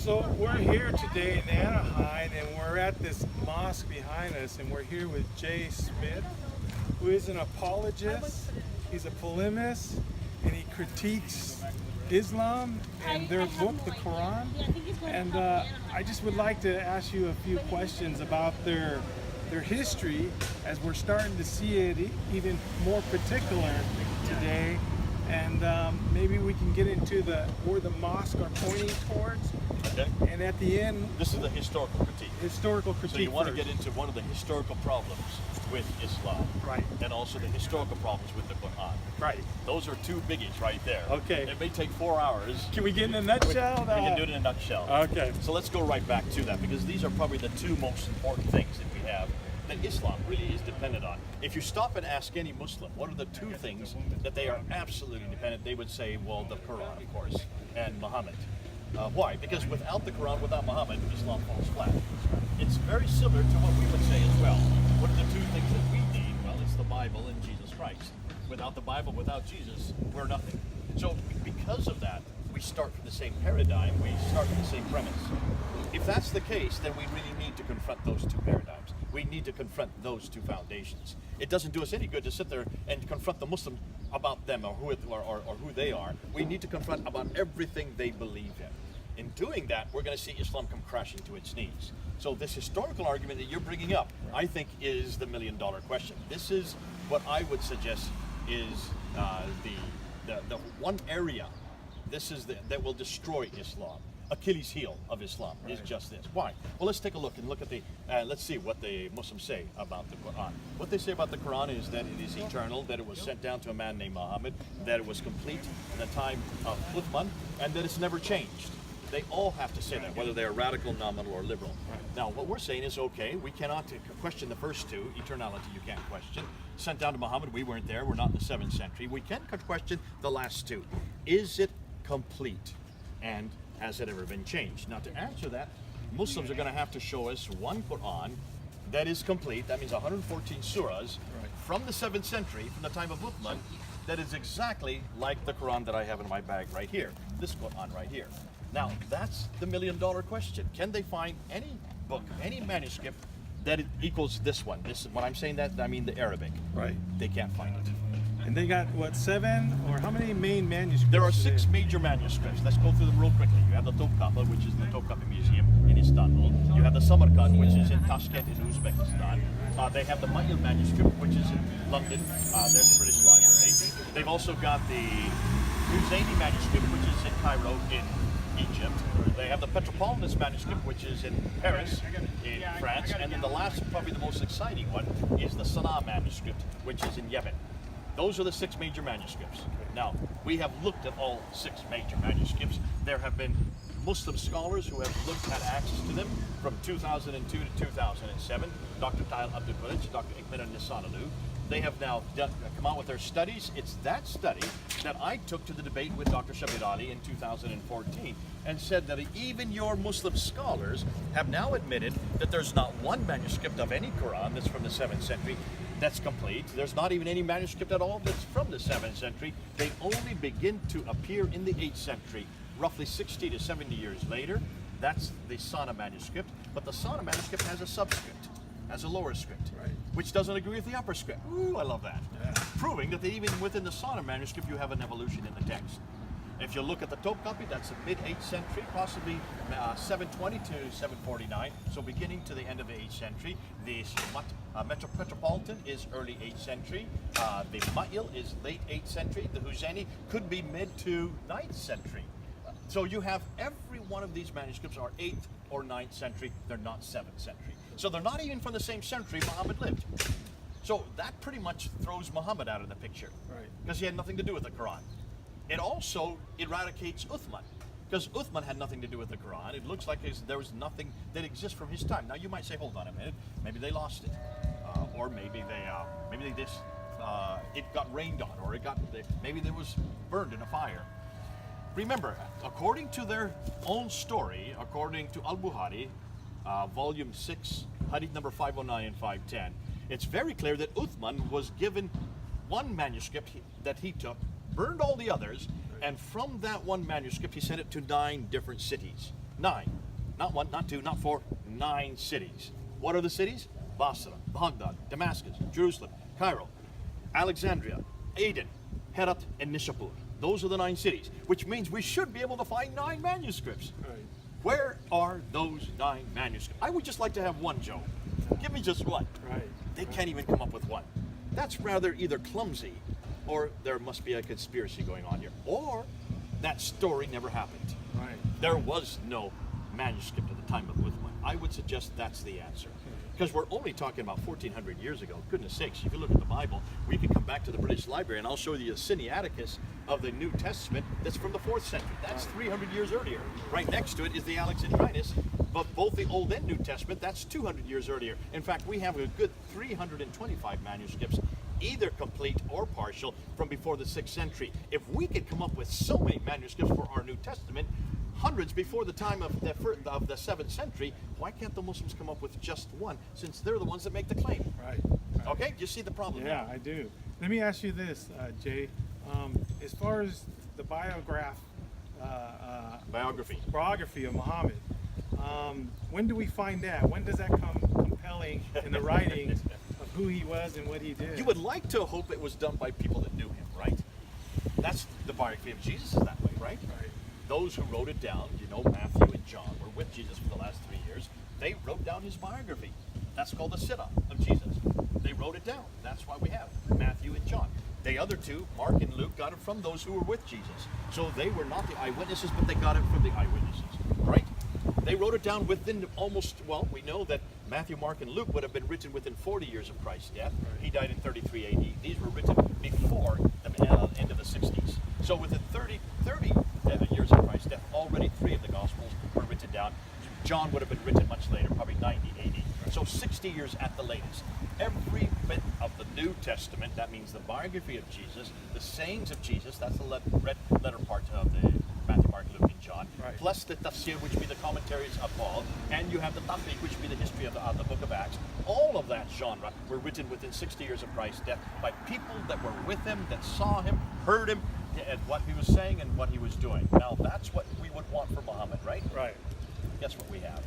So we're here today in Anaheim, and we're at this mosque behind us, and we're here with Jay Smith, who is an apologist. He's a polemist, and he critiques Islam and their book, the Quran. And I just would like to ask you a few questions about their history, as we're starting to see it even more particular today. And maybe we can get into where the mosques are pointing towards. Okay. And at the end, This is the historical critique. historical critique. So you want to first. get into one of the historical problems with Islam, Right. and also the historical problems with the Quran. Right. Those are two biggies right there. Okay. It may take 4 hours. Can we get in a nutshell? We can do it in a nutshell. Okay. So let's go right back to that, because these are probably the two most important things that we have that Islam really is dependent on. If you stop and ask any Muslim, what are the two things that they are absolutely dependent, they would say, well, the Quran, of course, and Muhammad. Why? Because without the Quran, without Muhammad, Islam falls flat. It's very similar to what we would say as well. What are the two things that we need? Well, it's the Bible and Jesus Christ. Without the Bible, without Jesus, we're nothing. So because of that, we start from the same paradigm, we start from the same premise. If that's the case, then we really need to confront those two paradigms. We need to confront those two foundations. It doesn't do us any good to sit there and confront the Muslim about them or who they are. We need to confront about everything they believe in. In doing that, we're going to see Islam come crashing to its knees. So this historical argument that you're bringing up, I think, is the million-dollar question. This is what I would suggest is the one area that will destroy Islam. Achilles heel of Islam is just this. Why? Well, let's take a look and look at let's see what the Muslims say about the Quran. What they say about the Quran is that it is eternal, that it was sent down to a man named Muhammad, that it was complete in the time of Uthman, and that it's never changed. They all have to say that, whether they're radical, nominal, or liberal. Now, what we're saying is, okay, we cannot question the first two. Eternality, you can't question. Sent down to Muhammad, we weren't there. We're not in the 7th century. We can question the last two. Is it complete? And has it ever been changed? Now, to answer that, Muslims are going to have to show us one Quran that is complete. That means 114 surahs from the 7th century, from the time of Uthman, that is exactly like the Quran that I have in my bag right here. This Quran right here. Now, that's the million-dollar question. Can they find any book, any manuscript that it equals this one? When I'm saying that, I mean the Arabic. Right. They can't find it. And they got, what, 7 or how many main manuscripts? There are 6 major manuscripts. Let's go through them real quickly. You have the Topkapi, which is in the Topkapi Museum in Istanbul. You have the Samarkand, which is in Tashkent in Uzbekistan. They have the Ma'il manuscript, which is in London. They're at the British Library. They've also got the Husseini manuscript, which is in Cairo in Egypt. They have the Petropolitanus manuscript, which is in Paris in France. And then the last, probably the most exciting one, is the Sana'a manuscript, which is in Yemen. Those are the 6 major manuscripts. Now, we have looked at all 6 major manuscripts. There have been Muslim scholars who have looked at access to them from 2002 to 2007. Dr. Tahir Abdul Qudus, Dr. Ikmir Nisanalu. They have now come out with their studies. It's that study that I took to the debate with Dr. Shabir Ali in 2014 and said that even your Muslim scholars have now admitted that there's not one manuscript of any Quran that's from the 7th century that's complete. There's not even any manuscript at all that's from the 7th century. They only begin to appear in the 8th century, roughly 60 to 70 years later. That's the Sana'a manuscript, but the Sana'a manuscript has a subscript, has a lower script, which doesn't agree with the upper script. Ooh, I love that. Yeah. Proving that even within the Sana'a manuscript, you have an evolution in the text. If you look at the Topkapi, that's the mid-8th century, possibly 720 to 749, so beginning to the end of the 8th century. The Metropolitan is early 8th century. The Ma'il is late 8th century. The Husseini could be mid to 9th century. So you have every one of these manuscripts are 8th or 9th century. They're not 7th century. So they're not even from the same century Muhammad lived. So that pretty much throws Muhammad out of the picture, because he had nothing to do with the Quran. It also eradicates Uthman, because Uthman had nothing to do with the Quran. It looks like there was nothing that exists from his time. Now you might say, hold on a minute, maybe they lost it, or maybe it got rained on, or maybe it was burned in a fire. Remember, according to their own story, according to Al-Bukhari, volume 6, hadith number 509 and 510, it's very clear that Uthman was given one manuscript that he took, burned all the others, and from that one manuscript he sent it to 9 different cities. 9. Not 1, not 2, not 4, 9 cities. What are the cities? Basra, Baghdad, Damascus, Jerusalem, Cairo, Alexandria, Aden, Herat, and Nishapur. Those are the 9 cities, which means we should be able to find 9 manuscripts. Right. Where are those 9 manuscripts? I would just like to have one, Joe. Give me just one. Right. They can't even come up with one. That's rather either clumsy, or there must be a conspiracy going on here, or that story never happened. Right. There was no manuscript at the time of Uthman. I would suggest that's the answer. Because we're only talking about 1400 years ago. Goodness sakes, if you look at the Bible, we can come back to the British Library and I'll show you a Sinaiticus of the New Testament that's from the 4th century. That's 300 years earlier. Right next to it is the Alexandrinus, but both the Old and New Testament, that's 200 years earlier. In fact, we have a good 325 manuscripts, either complete or partial, from before the 6th century. If we could come up with so many manuscripts for our New Testament, hundreds before the time of the 7th century, why can't the Muslims come up with just one, since they're the ones that make the claim? Right. Okay, do you see the problem? Yeah, I do. Let me ask you this, Jay. As far as the biography of Muhammad, when do we find that? When does that come compelling in the writings of who he was and what he did? You would like to hope it was done by people that knew him, right? That's the biography of Jesus is that way, right? Right. Those who wrote it down, you know, Matthew and John were with Jesus for the last 3 years. They wrote down his biography. That's called the Sirah of Jesus. They wrote it down. That's why we have Matthew and John. The other two, Mark and Luke, got it from those who were with Jesus. So they were not the eyewitnesses, but they got it from the eyewitnesses, right? They wrote it down within almost, well, we know that Matthew, Mark, and Luke would have been written within 40 years of Christ's death. He died in 33 AD. These were written before the end of the 60s. So within 30 years of Christ's death, already 3 of the Gospels were written down. John would have been written much later, probably 90 AD. So 60 years at the latest. Every bit of the New Testament, that means the biography of Jesus, the sayings of Jesus, that's the red letter part of the Matthew, Mark, Luke, and John, Right. plus the tafsir, which would be the commentaries of Paul, and you have the tafsir, which would be the history of the book of Acts. All of that genre were written within 60 years of Christ's death by people that were with him, that saw him, heard him, and what he was saying and what he was doing. Now that's what we would want for Muhammad, right? Right. Guess what we have?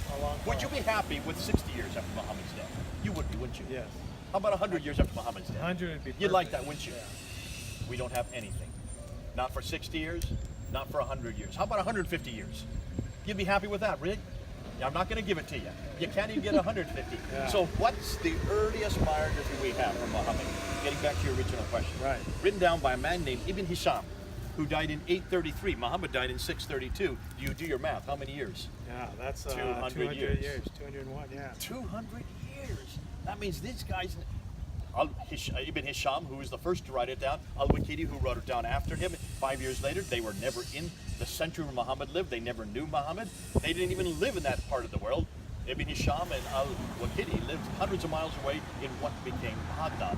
How long? Would you be happy with 60 years after Muhammad's death? You would be, wouldn't you? Yes. How about 100 years after Muhammad's death? 100 would be You'd like perfect. that, wouldn't you? Yeah. We don't have anything. Not for 60 years, not for 100 years. How about 150 years? You'd be happy with that, really? I'm not going to give it to you. You can't even get 150. Yeah. So what's the earliest biography we have from Muhammad? Getting back to your original question. Right. Written down by a man named Ibn Hisham, who died in 833. Muhammad died in 632. You do your math. How many years? Yeah, that's 200 200 years. years. 201, yeah. 200 years. That means these guys, Ibn Hisham, who was the first to write it down, Al-Waqidi, who wrote it down after him, 5 years later, they were never in the century where Muhammad lived. They never knew Muhammad. They didn't even live in that part of the world. Ibn Hisham and Al-Waqidi lived hundreds of miles away in what became Baghdad,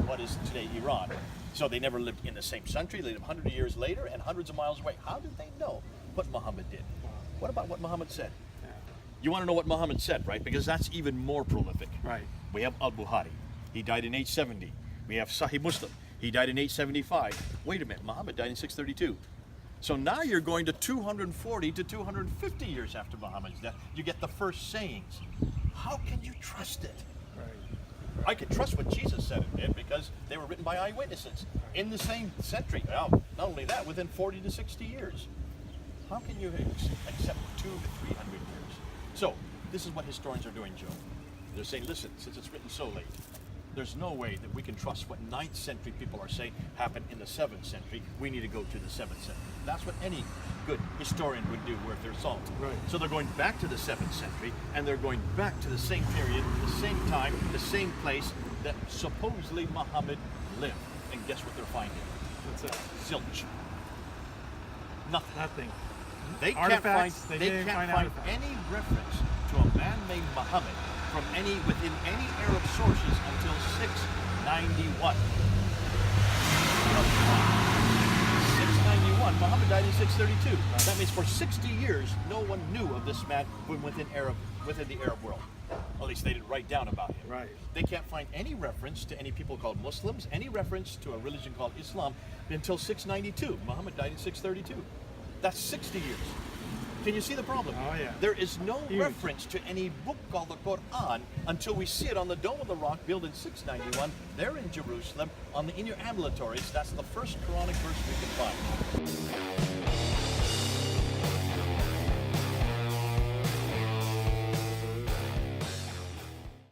what is today Iran. So they never lived in the same century. They lived 100 years later and hundreds of miles away. How did they know what Muhammad did? What about what Muhammad said? Yeah. You want to know what Muhammad said, right? Because that's even more prolific. Right. We have Al-Bukhari. He died in 870. We have Sahih Muslim. He died in 875. Wait a minute, Muhammad died in 632. So now you're going to 240 to 250 years after Muhammad's death. You get the first sayings. How can you trust it? Right. I can trust what Jesus said and did because they were written by eyewitnesses in the same century. Now, not only that, within 40 to 60 years. How can you accept 200 to 300 years? So, this is what historians are doing, Joe. They're saying, listen, since it's written so late, there's no way that we can trust what 9th century people are saying happened in the 7th century. We need to go to the 7th century. That's what any good historian would do worth their salt. Right. So they're going back to the 7th century, and they're going back to the same period, the same time, the same place that supposedly Muhammad lived. And guess what they're finding? What's that? Zilch. Nothing. Nothing. They Artifacts? can't They didn't find find artifacts. any reference to a man named Muhammad from within any Arab sources until 691. 691. Muhammad died in 632. That means for 60 years, no one knew of this man within the Arab world. At least they didn't write down about him. Right. They can't find any reference to any people called Muslims, any reference to a religion called Islam until 692. Muhammad died in 632. That's 60 years. Can you see the problem? Oh, yeah. There is no Huge. reference to any book called the Quran until we see it on the Dome of the Rock, built in 691, there in Jerusalem, in your ambulatories. That's the first Quranic verse we can find.